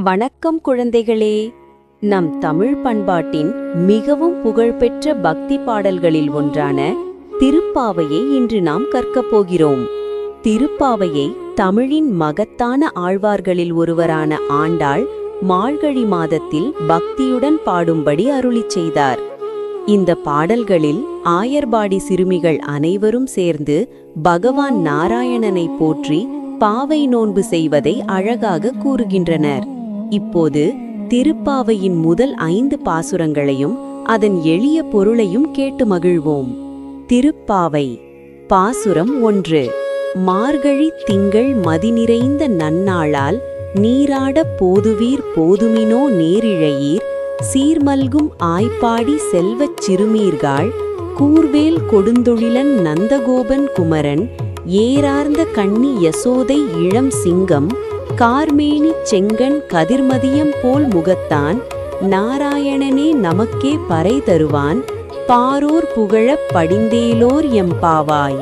வணக்கம் குழந்தைகளே. நம் தமிழ் பண்பாட்டின் மிகவும் புகழ்பெற்ற பக்தி பாடல்களில் ஒன்றான திருப்பாவையை இன்று நாம் கற்கப் போகிறோம். திருப்பாவையை தமிழின் மகத்தான ஆழ்வார்களில் ஒருவரான ஆண்டாள் மார்கழி மாதத்தில் பக்தியுடன் பாடும்படி அருளிச் செய்தார். இந்த பாடல்களில் ஆயர்பாடி சிறுமிகள் அனைவரும் சேர்ந்து பகவான் நாராயணனை போற்றி பாவை நோன்பு செய்வதை அழகாக கூறுகின்றனர். இப்போது திருப்பாவையின் முதல் 5 பாசுரங்களையும் அதன் எளிய பொருளையும் கேட்டு மகிழ்வோம். திருப்பாவை. பாசுரம் 1. மார்கழி திங்கள் மதிநிறைந்த நன்னாளால் நீராட போதுவீர் போதுமினோ நேரிழையீர் சீர்மல்கும் ஆய்ப்பாடி செல்வச் சிறுமீர்காள் கூர்வேல் கொடுந்தொழிலன் நந்தகோபன் குமரன் ஏரார்ந்த கண்ணி யசோதை இளம் சிங்கம் கார்மேனி செங்கண் கதிர்மதியம் போல் முகத்தான் நாராயணனே நமக்கே பறை தருவான் பாரோர் புகழப் படிந்தேலோர் எம்பாவாய்.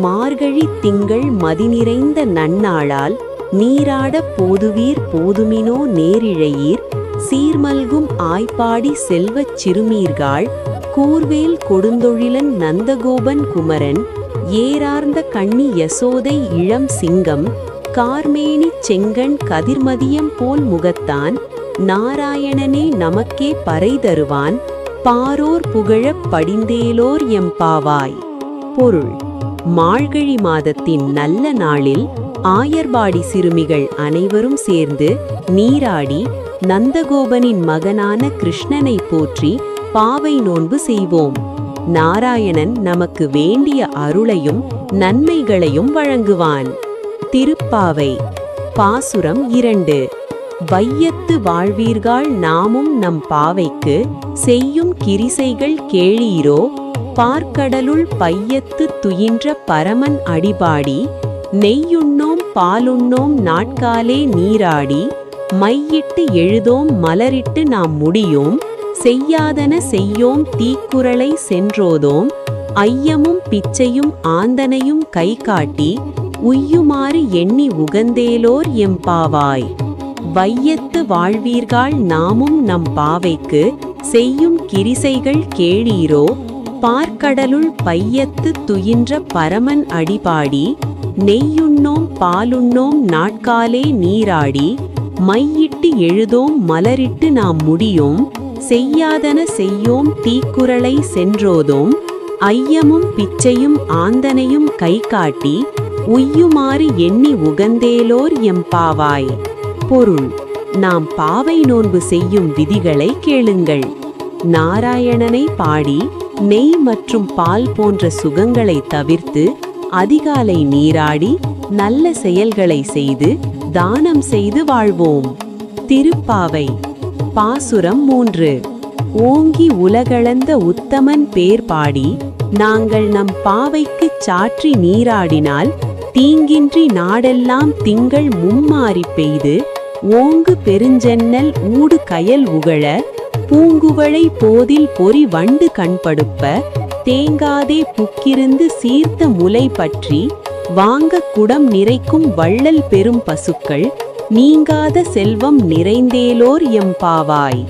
மார்கழி திங்கள் மதிநிறைந்த நன்னாளால் நீராட போதுவீர் போதுமினோ நேரிழையீர் சீர்மல்கும் ஆய்ப்பாடி செல்வச் சிறுமீர்காள் கூர்வேல் கொடுந்தொழிலன் நந்தகோபன் குமரன் ஏரார்ந்த கண்ணி யசோதை இளம் சிங்கம் கார்மேனி செங்கண் கதிர்மதியம் போல் முகத்தான் நாராயணனே நமக்கே பறை தருவான் பாரோர் புகழப் படிந்தேலோர் எம்பாவாய். பொருள். மார்கழி மாதத்தின் நல்ல நாளில் ஆயர்பாடி சிறுமிகள் அனைவரும் சேர்ந்து நீராடி நந்தகோபனின் மகனான கிருஷ்ணனை போற்றி பாவை நோன்பு செய்வோம். நாராயணன் நமக்கு வேண்டிய அருளையும் நன்மைகளையும் வழங்குவான். திருப்பாவை. பாசுரம் 2. வையத்து வாழ்வீர்கள் நாமும் நம் பாவைக்கு செய்யும் கிரிசைகள் கேளீரோ பார்க்கடலுள் பையத்து துயின்ற பரமன் அடிபாடி நெய்யுண்ணோம் பாலுண்ணோம் நாட்காலே நீராடி மையிட்டு எழுதோம் மலரிட்டு நாம் முடியோம் செய்யாதன செய்யோம் தீக்குறளை சென்றோதோம் ஐயமும் பிச்சையும் ஆந்தனையும் கை காட்டி உய்யுமாறு எண்ணி உகந்தேலோர் எம்பாவாய். வையத்து வாழ்வீர்கள் நாமும் நம் பாவைக்கு செய்யும் கிரிசைகள் கேளீரோ பார்க்கடலுள் பையத்து துயின்ற பரமன் அடிபாடி நெய்யுண்ணோம் பாலுண்ணோம் நாட்காலே நீராடி மையிட்டு எழுதோம் மலரிட்டு நாம் முடியோம் செய்யாதன செய்யோம் தீக்குறளை சென்றோதோம் ஐயமும் பிச்சையும் ஆந்தனையும் கை காட்டி உய்யுமாறு எண்ணி உகந்தேலோர் எம்பாவாய். பொருள். நாம் பாவை நோன்பு செய்யும் விதிகளை கேளுங்கள். நாராயணனை பாடி நெய் மற்றும் பால் போன்ற சுகங்களை தவிர்த்து அதிகாலை நீராடி நல்ல செயல்களை செய்து தானம் செய்து வாழ்வோம். திருப்பாவை. பாசுரம் 3. ஓங்கி உலகளந்த உத்தமன் பேர் பாடி நாங்கள் நம் பாவைக்குச் சாற்றி நீராடினால் தீங்கின்றி நாடெல்லாம் திங்கள் மும்மாறி பெய்து ஓங்கு பெருஞ்சென்னல் ஊடு கயல் உகழ பூங்குவளை போதில் பொறி வண்டு கண்படுப்ப தேங்காதே புக்கிருந்து சீர்த்த முலை பற்றி வாங்க குடம் நிறைக்கும் வள்ளல் பெரும் பசுக்கள் நீங்காத செல்வம் நிறைந்தேலோர் எம்பாவாய்.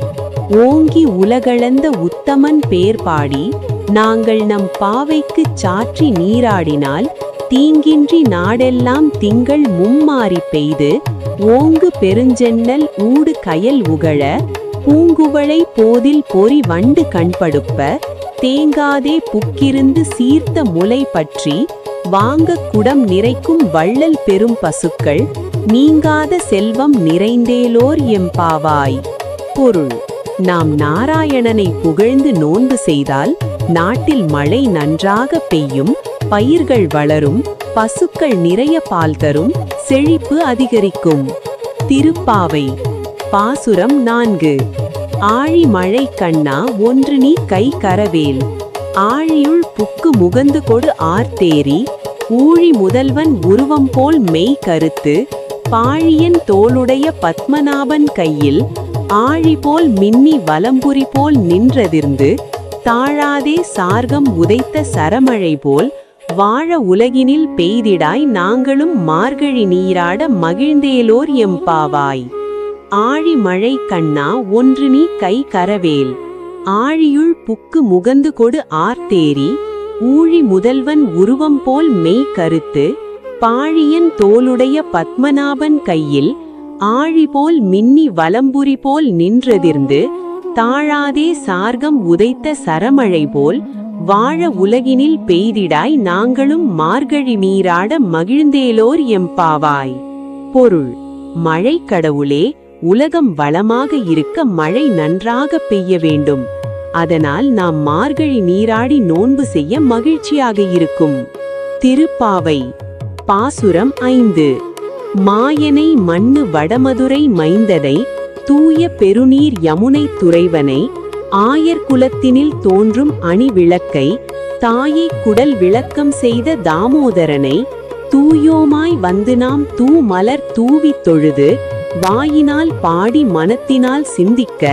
ஓங்கி உலகளந்த உத்தமன் பேர் பாடி நாங்கள் நம் பாவைக்குச் சாற்றி நீராடினால் தீங்கின்றி நாடெல்லாம் திங்கள் மும்மாறி பெய்து ஓங்கு பெருஞ்சென்னல் ஊடு கயல் உகழ பூங்குவளை போதில் பொறி வண்டு கண்படுப்ப தேங்காதே புக்கிருந்து சீர்த்த முலை பற்றி வாங்க குடம் நிறைக்கும் வள்ளல் பெரும் பசுக்கள் நீங்காத செல்வம் நிறைந்தேலோர் எம்பாவாய். பொருள். நாம் நாராயணனை புகழ்ந்து நோன்பு செய்தால் நாட்டில் மழை நன்றாக பெய்யும் பயிர்கள் வளரும் பசுக்கள் நிறைய பால் தரும் செழிப்பு அதிகரிக்கும். திருப்பாவை. பாசுரம் 4. ஆழி மழை கண்ணா ஒன்று நீ கை கரவேல் ஆழியுள் புக்கு முகந்து கொடு ஆர்த்தேரி ஊழி முதல்வன் உருவம் போல் மெய் கருத்து பாழியன் தோளுடைய பத்மநாபன் கையில் ஆழி போல் மின்னி வலம்புரி போல் நின்றதிர்ந்து தாழாதே சார்கம் உதைத்த சரமழை போல் வாழ உலகினில் பெய்திடாய் நாங்களும் மார்கழி நீராட மகிழ்ந்தேலோர் எம்பாவாய். ஆழி மழை கண்ணா ஒன்று நீ கை கரவேல் ஆழியுள் புக்கு முகந்து கொடு ஆர்த்தேரி ஊழி முதல்வன் உருவம் போல் மெய் கருத்து பாழியன் தோளுடைய பத்மநாபன் கையில் ஆழி போல் மின்னி வலம்புரி போல் நின்றதிர்ந்து தாழாதே சார்கம் உதைத்த சரமழை போல் வாழ உலகினில் பெய்திடாய் நாங்களும் மார்கழி மீராட மகிழ்ந்தேலோர் எம்பாவாய். பொருள்: மழை கடவுளே, உலகம் வளமாக இருக்க மழை நன்றாக பெய்ய வேண்டும். அதனால் நாம் மார்கழி நீராடி நோன்பு செய்ய மகிழ்ச்சியாக இருக்கும். திருப்பாவை. பாசுரம் 5. மாயனை மண்ணு வடமதுரை மைந்தனை தூய பெருநீர் யமுனை துறைவனை ஆயர் குலத்தினில் தோன்றும் அணி விளக்கை தாயை குடல் விளக்கம் செய்த தாமோதரனை தூயோமாய் வந்து நாம் தூ மலர் தூவித் தொழுது வாயினால் பாடி மனத்தினால் சிந்திக்க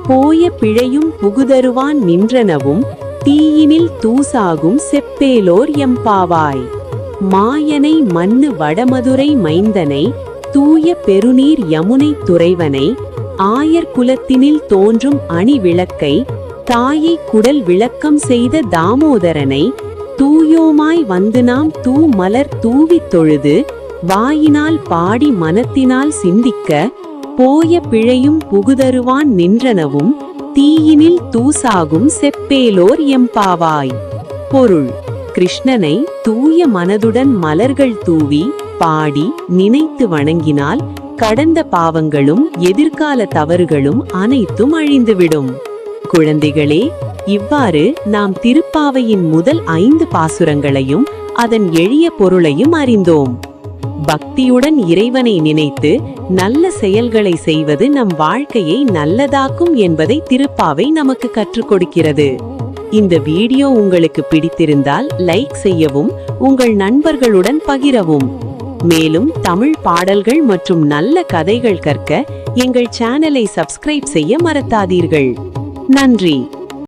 போய பிழையும் புகுதருவான் நின்றனவும் தீயினில் தூசாகும் செப்பேலோர் எம்பாவாய். மாயனை மண்ணு வடமதுரை மைந்தனை தூய பெருநீர் யமுனை துறைவனை ஆயர் குலத்தினில் தோன்றும் அணி விளக்கை தாயை குடல் விளக்கம் செய்த தாமோதரனை தூயோமாய் வந்து நாம் தூ மலர் தூவித் தொழுது வாயினால் பாடி மனத்தினால் சிந்திக்க போய பிழையும் புகுதருவான் நின்றனவும் தீயினில் தூசாகும் செப்பேலோர் எம்பாவாய். பொருள்: கிருஷ்ணனை தூய மனதுடன் மலர்கள் தூவி பாடி நினைத்து வணங்கினால் கடந்த பாவங்களும் எதிர்கால தவறுகளும் அனைத்தும் அழிந்துவிடும். குழந்தைகளே, இவ்வாறு நாம் திருப்பாவையின் முதல் 5 பாசுரங்களையும் அதன் எளிய பொருளையும் அறிந்தோம். பக்தியுடன் இறைவனை நினைத்து நல்ல செயல்களை செய்வது நம் வாழ்க்கையை நல்லதாக்கும் என்பதை திருப்பாவை நமக்கு கற்றுக் கொடுக்கிறது. இந்த வீடியோ உங்களுக்கு பிடித்திருந்தால் லைக் செய்யவும், உங்கள் நண்பர்களுடன் பகிரவும். மேலும் தமிழ் பாடல்கள் மற்றும் நல்ல கதைகள் கற்க எங்கள் சேனலை சப்ஸ்கிரைப் செய்ய மறக்காதீர்கள். நன்றி.